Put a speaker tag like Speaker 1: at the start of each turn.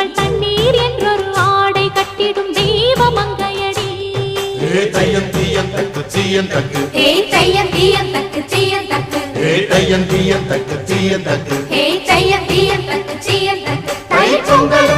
Speaker 1: இவள் தண்ணீர் என்றொரு ஆடை கட்டிடும் தெய்வ மங்கையடி.
Speaker 2: தையம் தீயம் தக்கு சீயம் தக்கு
Speaker 3: தையம் தீயம் தக்கு சீயம் தக்கு
Speaker 2: தையம் தீயம் தக்கு சீயம் தக்கு
Speaker 3: தையம் தீயம் தக்கு சீயம் தக்கு
Speaker 2: தை பொங்கல்